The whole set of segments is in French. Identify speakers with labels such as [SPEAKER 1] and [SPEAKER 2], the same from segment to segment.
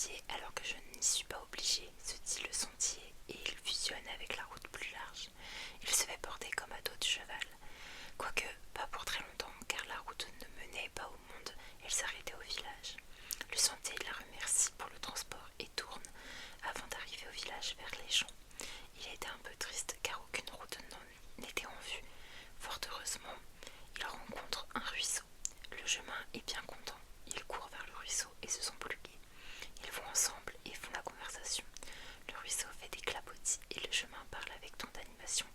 [SPEAKER 1] sentier alors que je n'y suis pas obligée, se dit le sentier, et il fusionne avec la route plus large. Il se fait porter comme à dos de cheval. Quoique, pas pour très longtemps, car la route ne menait pas au monde, elle s'arrêtait au village. Le sentier la remercie pour le transport et tourne avant d'arriver au village vers les champs. Il était un peu triste car aucune route n'était en vue. Fort heureusement, il rencontre un ruisseau. Le chemin est bien content. Ils courent vers le ruisseau et se sont plus gais. Ils vont ensemble et font la conversation. Le ruisseau fait des clapotis et le chemin parle avec tant d'animation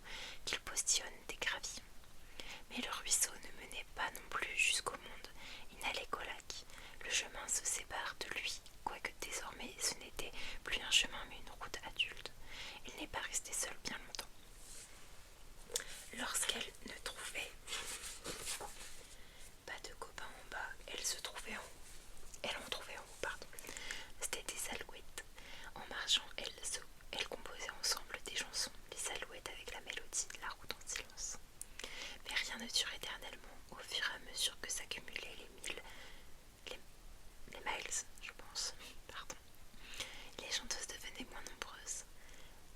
[SPEAKER 1] qu'il postillonne des gravillons. Mais le ruisseau ne menait pas non plus jusqu'au monde, il n'allait qu'au lac. Le chemin se sépare de lui, quoique désormais ce n'était plus un chemin mais une route adulte. Il n'est pas resté seul bien longtemps. Lorsqu'elle ne trouvait pas de copain en bas, elle se trouvait en haut. Elle en trouvait en haut, pardon. C'était des alouettes. En marchant, elles composaient ensemble des chansons, les alouettes avec la mélodie, la route en silence. Mais rien ne dure éternellement. Au fur et à mesure que s'accumulaient les miles, je pense, pardon, les chanteuses devenaient moins nombreuses.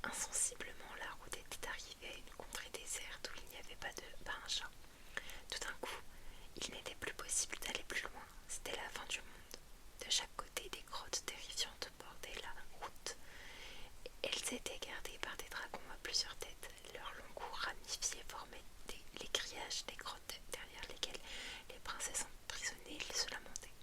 [SPEAKER 1] Insensiblement, la route était arrivée à une contrée déserte où il n'y avait pas un chat. Tout d'un coup, il n'était plus possible d'aller plus loin. C'était la fin du monde. De chaque côté, des grottes terrifiantes bordaient la route. Elles étaient gardées par des dragons à plusieurs têtes. Leurs longs cous ramifiés formaient les grillages des grottes derrière lesquelles les princesses emprisonnées se lamentaient.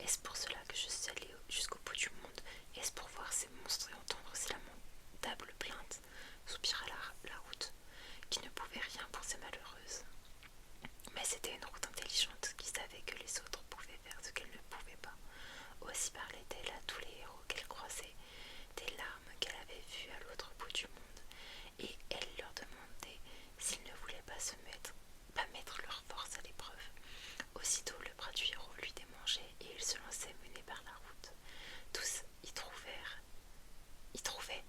[SPEAKER 1] Est-ce pour cela que je suis allée jusqu'au bout du monde? Est-ce pour voir ces monstres et entendre ces lamentables plaintes? Soupira la route, qui ne pouvait rien pour ces malheureuses. Mais c'était une route intelligente qui savait que les autres pouvaient faire ce qu'elle ne pouvait pas. Aussi parlait-elle à tous les héros qu'elle croisait, des larmes qu'elle avait vues à l'autre bout du monde, et elle leur demandait s'ils ne voulaient pas mettre leur force à l'épreuve. Aussitôt le bras du héros lui démangeait et il se lançait mené par la route. Tous y trouvaient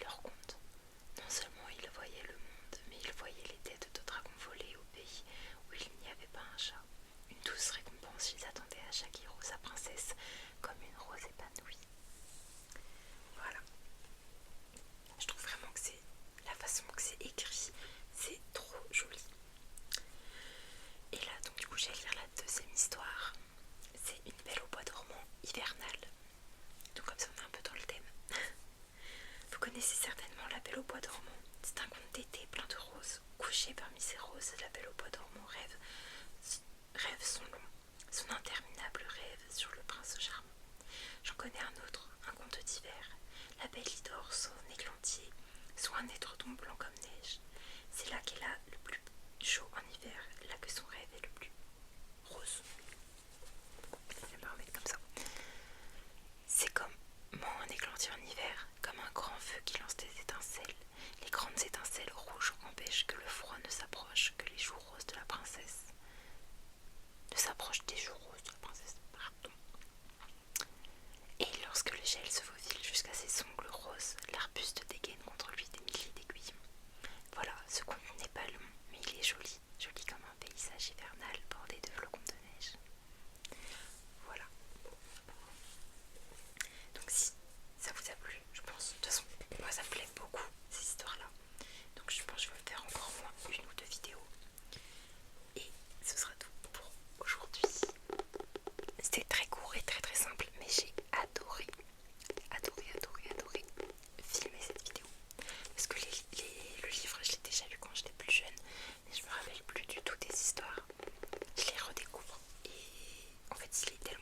[SPEAKER 1] leur compte. Non seulement ils voyaient le monde, mais ils voyaient les têtes de dragons voler au pays où il n'y avait pas un chat. Une douce récompense, ils attendaient à chaque héros sa princesse comme une rose épanouie. Voilà. Je trouve vraiment que c'est la façon que c'est écrit, c'est trop joli. Et là, donc du coup, je vais lire la deuxième histoire. C'est Une belle au bois dormant hivernale. Donc comme ça, on est un peu dans le thème. Vous connaissez certainement La Belle au bois dormant. C'est un conte d'été plein de roses. Couchée parmi ces roses, La Belle au bois dormant rêve son interminable rêve sur le prince charmant. J'en connais un autre, un conte d'hiver. La belle y dort son églantier, sous un étredon blanc comme neige. C'est là qu'elle a le plus chaud en hiver, là que son rêve est le plus rose. Je vais me remettre comme ça. C'est comme un églantier en hiver, comme un grand feu qui lance des étincelles. Les grandes étincelles rouges empêchent que le froid ne s'approche, que les joues roses de la princesse ne s'approche des joues roses de la princesse. Pardon. Et lorsque le gel se faufile jusqu'à ses ongles roses, l'arbuste dégaine contre lui des milliers d'aiguillons. Voilà, ce conte n'est pas long, mais il est joli, joli comme un paysage hivernal bordé de flocons de neige. Voilà. Donc si ça vous a plu, je pense, de toute façon, moi ça me plaît beaucoup ces histoires-là. Donc je pense que je vais me faire encore au moins une ou deux vidéos. Et ce sera tout pour aujourd'hui. C'était très court et très très simple, mais j'ai adoré filmer cette vidéo. Parce que le livre, je l'ai déjà lu quand j'étais plus jeune, mais je me rappelle plus du tout des histoires. Je les redécouvre et en fait il est tellement